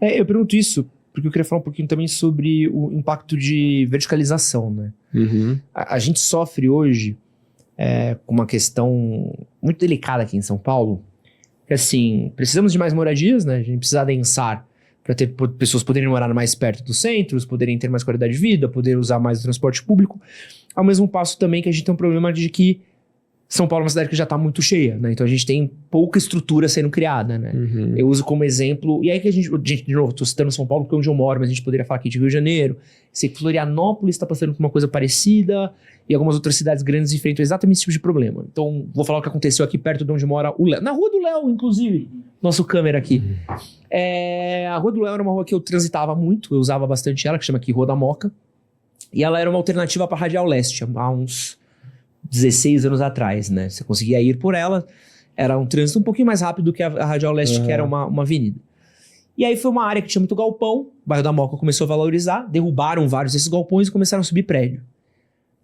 Eu pergunto isso porque eu queria falar um pouquinho também sobre o impacto de verticalização, né? Uhum. A gente sofre hoje com uma questão muito delicada aqui em São Paulo, que assim, precisamos de mais moradias, né? A gente precisa adensar para ter pessoas poderem morar mais perto dos centros, poderem ter mais qualidade de vida, poder usar mais o transporte público. Ao mesmo passo também que a gente tem um problema de que São Paulo é uma cidade que já está muito cheia, né? Então a gente tem pouca estrutura sendo criada, né? Uhum. Eu uso como exemplo... E aí que gente, de novo, estou citando São Paulo porque é onde eu moro, mas a gente poderia falar aqui de Rio de Janeiro. Sei que Florianópolis está passando por uma coisa parecida e algumas outras cidades grandes enfrentam exatamente esse tipo de problema. Então, vou falar o que aconteceu aqui perto de onde mora o Léo. Na Rua do Léo, inclusive. Nosso câmera aqui. A Rua do Léo era uma rua que eu transitava muito, eu usava bastante ela, que chama aqui Rua da Moca. E ela era uma alternativa para a Radial Leste, há uns 16 anos atrás, né? Você conseguia ir por ela, era um trânsito um pouquinho mais rápido que a Radial Leste, que era uma avenida. E aí foi uma área que tinha muito galpão, o bairro da Moca começou a valorizar, derrubaram vários desses galpões e começaram a subir prédio.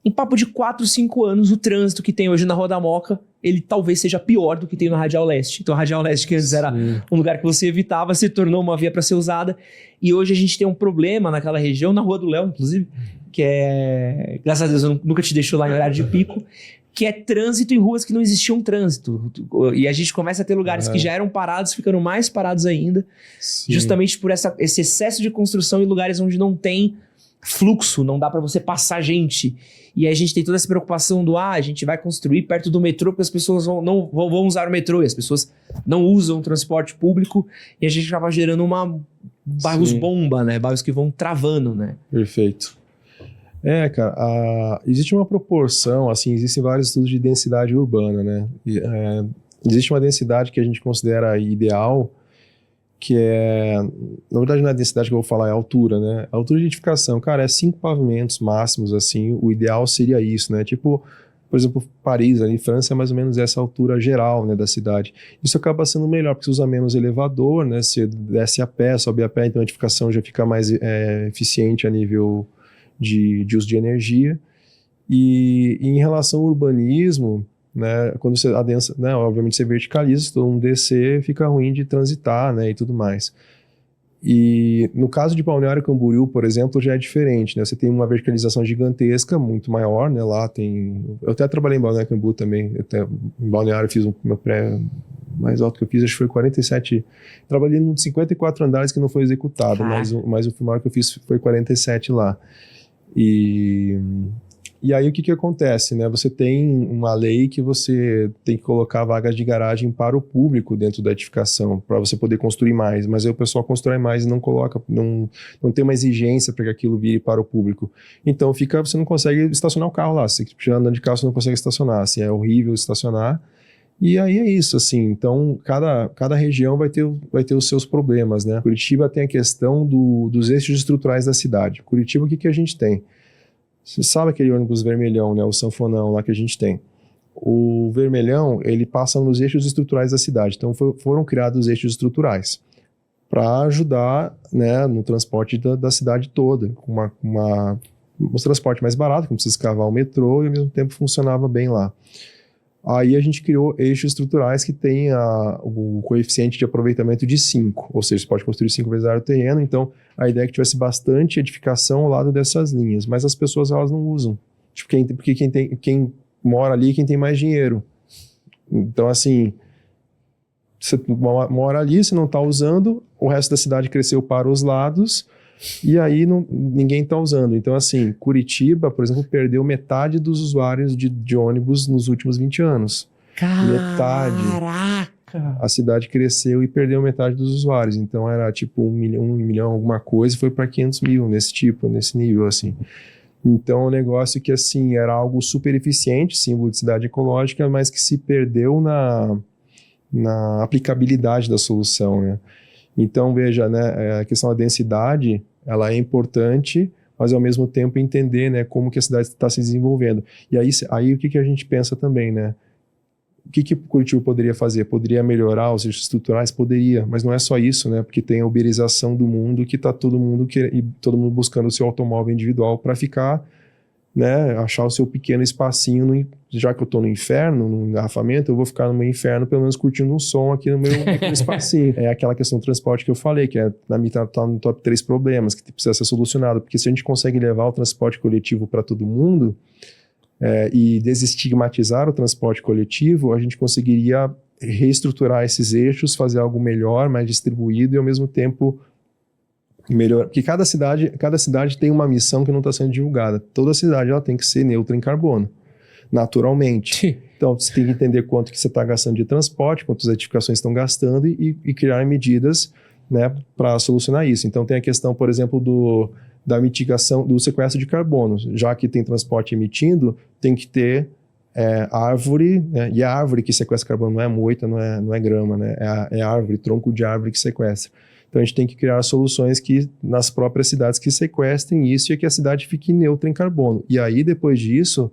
Em papo de 4, 5 anos, o trânsito que tem hoje na Rua da Moca, ele talvez seja pior do que tem na Radial Leste. Então a Radial Leste, que antes era um lugar que você evitava, se tornou uma via para ser usada. E hoje a gente tem um problema naquela região, na Rua do Léo, inclusive, que é... Graças a Deus, eu nunca te deixo lá em horário de pico, que é trânsito em ruas que não existiam trânsito. E a gente começa a ter lugares que já eram parados, ficando mais parados ainda, justamente por esse excesso de construção em lugares onde não tem fluxo, não dá para você passar gente. E aí a gente tem toda essa preocupação do a gente vai construir perto do metrô porque as pessoas não vão usar o metrô e as pessoas não usam o transporte público e a gente acaba gerando bairros bomba, né? Bairros que vão travando, né? Perfeito. Cara, existe uma proporção, assim, existem vários estudos de densidade urbana, né? Existe uma densidade que a gente considera ideal, que na verdade não é a densidade que eu vou falar, é a altura, né? A altura de edificação, cara, 5 pavimentos máximos, assim, o ideal seria isso, né? Tipo, por exemplo, Paris, ali, França, é mais ou menos essa altura geral, né, da cidade. Isso acaba sendo melhor, porque você usa menos elevador, né? Você desce a pé, sobe a pé, então a edificação já fica mais eficiente a nível de uso de energia. E em relação ao urbanismo, né, quando você adensa, né, obviamente você verticaliza, se todo mundo descer, fica ruim de transitar, né, e tudo mais. E no caso de Balneário Camboriú, por exemplo, já é diferente, né, você tem uma verticalização gigantesca, muito maior, né, lá tem... Eu até trabalhei em Balneário Camboriú também, em Balneário fiz meu pré mais alto que eu fiz, acho que foi 47, trabalhei em 54 andares que não foi executado, mas o maior que eu fiz foi 47 lá. E aí o que acontece, né? Você tem uma lei que você tem que colocar vagas de garagem para o público dentro da edificação, para você poder construir mais, mas aí o pessoal constrói mais e não coloca, não tem uma exigência para que aquilo vire para o público. Então você não consegue estacionar o carro lá, se você estiver andando de carro você não consegue estacionar, assim, é horrível estacionar. E aí é isso, assim, então cada região vai ter os seus problemas, né? Curitiba tem a questão dos eixos estruturais da cidade. Curitiba, o que a gente tem? Você sabe aquele ônibus vermelhão, né, o sanfonão lá que a gente tem? O vermelhão, ele passa nos eixos estruturais da cidade. Então foram criados eixos estruturais para ajudar, né, no transporte da cidade toda, com um transporte mais barato, que não precisa escavar o metrô e ao mesmo tempo funcionava bem lá. Aí a gente criou eixos estruturais que tem o coeficiente de aproveitamento de 5, ou seja, você pode construir 5 vezes a área do terreno, então a ideia é que tivesse bastante edificação ao lado dessas linhas, mas as pessoas elas não usam, porque quem mora ali é quem tem mais dinheiro. Então assim, você mora ali, você não está usando, o resto da cidade cresceu para os lados, e aí ninguém está usando. Então, assim, Curitiba, por exemplo, perdeu metade dos usuários de ônibus nos últimos 20 anos. Caraca! Metade. A cidade cresceu e perdeu metade dos usuários. Então, era tipo 1 milhão alguma coisa, foi para 500 mil nesse nível, assim. Então, é um negócio que, assim, era algo super eficiente, símbolo de cidade ecológica, mas que se perdeu na aplicabilidade da solução, né? Então, veja, né, a questão da densidade, ela é importante, mas ao mesmo tempo entender, né, como que a cidade está se desenvolvendo. E aí o que a gente pensa também, né? O que Curitiba poderia fazer? Poderia melhorar os eixos estruturais? Poderia, mas não é só isso, né? Porque tem a uberização do mundo que está todo mundo buscando o seu automóvel individual para ficar né, achar o seu pequeno espacinho, já que eu tô no inferno, no engarrafamento, eu vou ficar no meu inferno, pelo menos curtindo um som aqui no meu pequeno espacinho. É aquela questão do transporte que eu falei, que na minha tá no top 3 problemas, que precisa ser solucionado, porque se a gente consegue levar o transporte coletivo para todo mundo, e desestigmatizar o transporte coletivo, a gente conseguiria reestruturar esses eixos, fazer algo melhor, mais distribuído e ao mesmo tempo melhor, porque cada cidade tem uma missão que não está sendo divulgada. Toda cidade ela tem que ser neutra em carbono, naturalmente. Então você tem que entender quanto que você está gastando de transporte, quantas edificações estão gastando e criar medidas, né, para solucionar isso. Então tem a questão, por exemplo, da mitigação do sequestro de carbono. Já que tem transporte emitindo, tem que ter árvore, né? E a árvore que sequestra carbono não é moita, não é grama, né? É árvore, tronco de árvore que sequestra. Então a gente tem que criar soluções que nas próprias cidades que sequestrem isso e que a cidade fique neutra em carbono. E aí depois disso,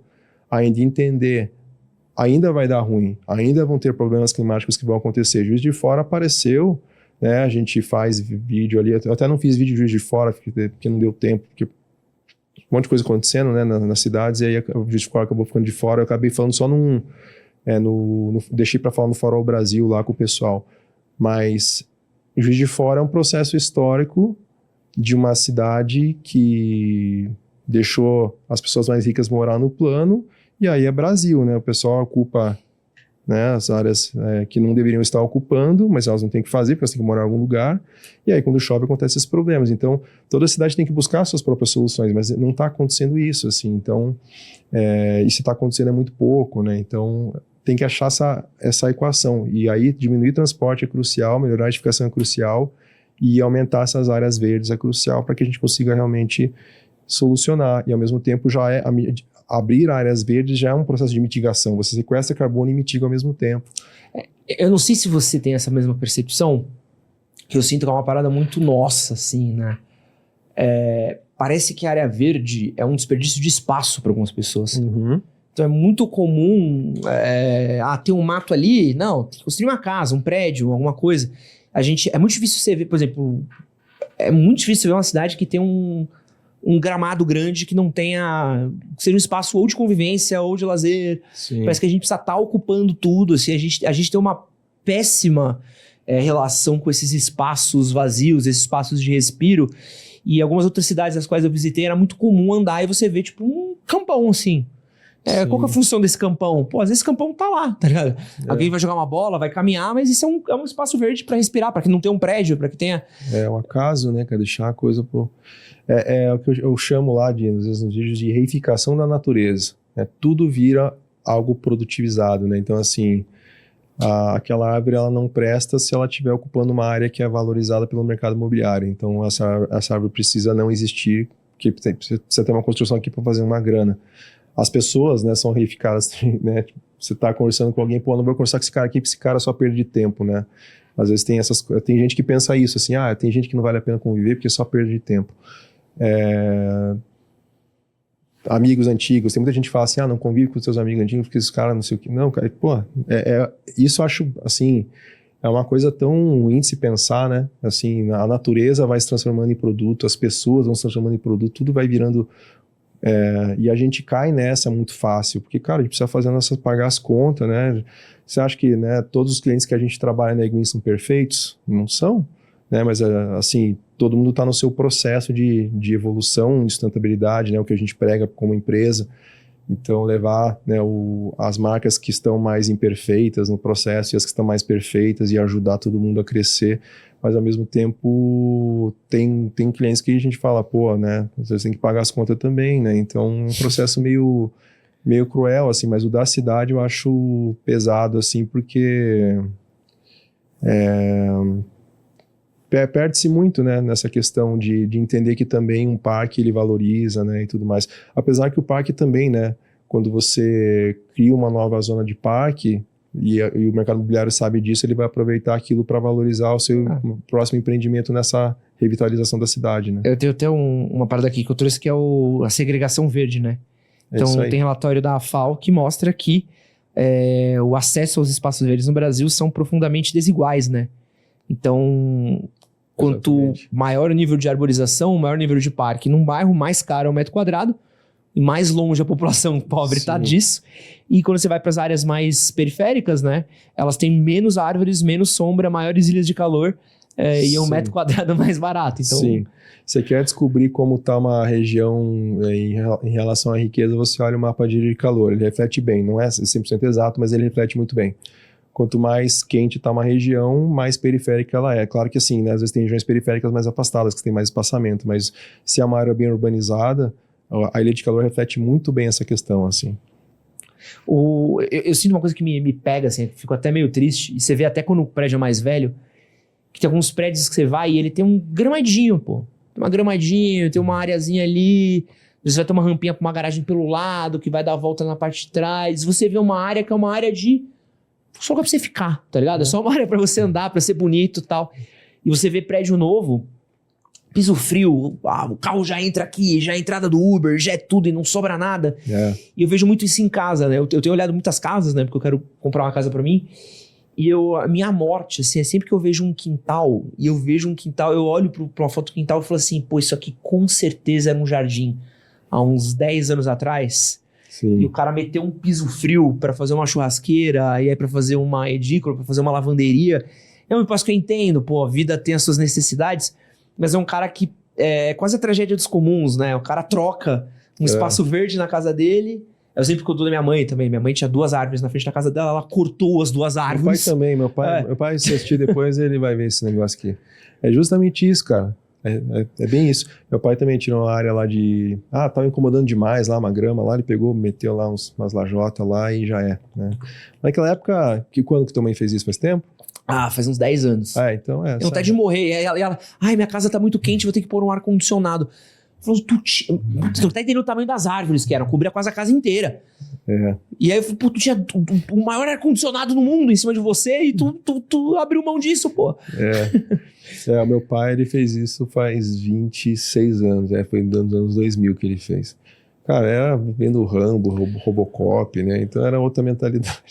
ainda entender, ainda vai dar ruim, ainda vão ter problemas climáticos que vão acontecer. Juiz de Fora apareceu, né? A gente faz vídeo ali, eu até não fiz vídeo de Juiz de Fora porque não deu tempo, porque um monte de coisa acontecendo, né, nas cidades, e aí o Juiz de Fora acabou ficando de fora. Eu acabei falando só deixei para falar no Farol Brasil lá com o pessoal. Mas Juiz de Fora é um processo histórico de uma cidade que deixou as pessoas mais ricas morar no plano, e aí é Brasil, né? O pessoal ocupa, né, as áreas que não deveriam estar ocupando, mas elas não têm que fazer, porque elas têm que morar em algum lugar, e aí quando chove acontecem esses problemas. Então, toda cidade tem que buscar suas próprias soluções, mas não está acontecendo isso, assim. Então, e se está acontecendo é muito pouco, né? Então, tem que achar essa equação, e aí diminuir o transporte é crucial, melhorar a edificação é crucial, e aumentar essas áreas verdes é crucial para que a gente consiga realmente solucionar, e ao mesmo tempo abrir áreas verdes já é um processo de mitigação. Você sequestra carbono e mitiga ao mesmo tempo. Eu não sei se você tem essa mesma percepção, que eu sinto que é uma parada muito nossa, assim, né? Parece que a área verde é um desperdício de espaço para algumas pessoas. Uhum. Então é muito comum ter um mato ali, não, tem que construir uma casa, um prédio, alguma coisa. É muito difícil você ver, por exemplo, é muito difícil ver uma cidade que tem um gramado grande que não tenha, que seja um espaço ou de convivência ou de lazer. Sim. Parece que a gente precisa estar ocupando tudo, assim, a gente tem uma péssima relação com esses espaços vazios, esses espaços de respiro, e algumas outras cidades das quais eu visitei era muito comum andar e você ver tipo um campão, assim. Qual que é a função desse campão? Pô, às vezes esse campão tá lá, tá ligado? Alguém vai jogar uma bola, vai caminhar, mas isso é um espaço verde para respirar, para que não tenha um prédio, para que tenha... É um acaso, né? Quer deixar a coisa pro... É o que eu chamo lá, às vezes nos vídeos, de reificação da natureza. Né? Tudo vira algo produtivizado, né? Então, assim, aquela árvore ela não presta se ela estiver ocupando uma área que é valorizada pelo mercado imobiliário. Então, essa árvore precisa não existir, porque precisa ter uma construção aqui para fazer uma grana. As pessoas, né, são reificadas, né? Você tá conversando com alguém, pô, não vou conversar com esse cara aqui, porque esse cara só perde tempo, né? Às vezes tem gente que pensa isso, assim, tem gente que não vale a pena conviver porque só perde tempo. Amigos antigos, tem muita gente que fala assim, não convive com seus amigos antigos porque esses caras não sei o que. Não, cara, pô, isso eu acho, assim, é uma coisa tão ruim de se pensar, né? Assim, a natureza vai se transformando em produto, as pessoas vão se transformando em produto, tudo vai virando... e a gente cai nessa muito fácil, porque, cara, a gente precisa pagar as contas, né? Você acha que, né, todos os clientes que a gente trabalha na Eguin são perfeitos? Não são, né? Mas, assim, todo mundo está no seu processo de evolução, de sustentabilidade, né? O que a gente prega como empresa. Então, levar, né, as marcas que estão mais imperfeitas no processo e as que estão mais perfeitas e ajudar todo mundo a crescer. Mas, ao mesmo tempo, tem clientes que a gente fala, pô, né, vocês têm que pagar as contas também, né? Então, é um processo meio cruel, assim, mas o da cidade eu acho pesado, assim, porque perde-se muito, né, nessa questão de entender que também um parque ele valoriza, né, e tudo mais. Apesar que o parque também, né, quando você cria uma nova zona de parque, e o mercado imobiliário sabe disso, ele vai aproveitar aquilo para valorizar o seu próximo empreendimento nessa revitalização da cidade, né? Eu tenho até uma parada aqui que eu trouxe que é a segregação verde, né? Então tem relatório da FAO que mostra que o acesso aos espaços verdes no Brasil são profundamente desiguais, né? Então, quanto maior o nível de arborização, maior o nível de parque num bairro, mais caro é o metro quadrado. e mais longe a população pobre está Sim. disso. E quando você vai para as áreas mais periféricas, né, elas têm menos árvores, menos sombra, maiores ilhas de calor, e é um Sim. metro quadrado mais barato. Então, Sim. Você quer descobrir como está uma região em relação à riqueza, você olha o mapa de ilha de calor. Ele reflete bem, não é 100% exato, mas ele reflete muito bem. Quanto mais quente está uma região, mais periférica ela é. Claro que assim, né, às vezes tem regiões periféricas mais afastadas, que tem mais espaçamento, mas se é uma área bem urbanizada, a ilha de calor reflete muito bem essa questão, assim. eu sinto uma coisa que me pega, assim, eu fico até meio triste, e você vê até quando o prédio é mais velho, que tem alguns prédios que você vai e ele tem um gramadinho, pô. Tem uma gramadinha, tem uma areazinha ali, você vai ter uma rampinha pra uma garagem pelo lado, que vai dar a volta na parte de trás. Você vê uma área que é uma área de... só pra você ficar, tá ligado? É só uma área pra você andar, pra ser bonito e tal. E você vê prédio novo, piso frio, o carro já entra aqui, já é a entrada do Uber, já é tudo e não sobra nada. É. E eu vejo muito isso em casa, né? Eu tenho olhado muitas casas, né? Porque eu quero comprar uma casa pra mim. E a minha morte, assim, é sempre que eu vejo um quintal, e eu vejo um quintal, eu olho pra uma foto do quintal e falo assim, pô, isso aqui com certeza era um jardim há uns 10 anos atrás. Sim. E o cara meteu um piso frio pra fazer uma churrasqueira, e aí pra fazer uma edícula, pra fazer uma lavanderia. É um espaço que eu entendo, pô, a vida tem as suas necessidades, mas é um cara que é quase a tragédia dos comuns, né? O cara troca um espaço verde na casa dele. Eu sempre conto da minha mãe também. Minha mãe tinha 2 árvores na frente da casa dela, ela cortou as 2 árvores. Meu pai também, meu pai, se assistir depois, ele vai ver esse negócio aqui. É justamente isso, cara. É bem isso. Meu pai também tirou uma área lá de... tava incomodando demais lá, uma grama lá, ele pegou, meteu lá umas lajotas lá e já é, né? Naquela época, quando que tua mãe fez isso? Faz tempo? Faz uns 10 anos. Então é. Tem vontade de morrer. E ela, ai, minha casa tá muito quente, vou ter que pôr um ar-condicionado. Falou, tu não tá entendendo o tamanho das árvores que eram, cobria quase a casa inteira. É. E aí eu falei, pô, tu tinha o maior ar-condicionado no mundo em cima de você e tu abriu mão disso, pô. O meu pai, ele fez isso faz 26 anos, foi nos anos 2000 que ele fez. Cara, era vendo Rambo, Robocop, né? Então era outra mentalidade.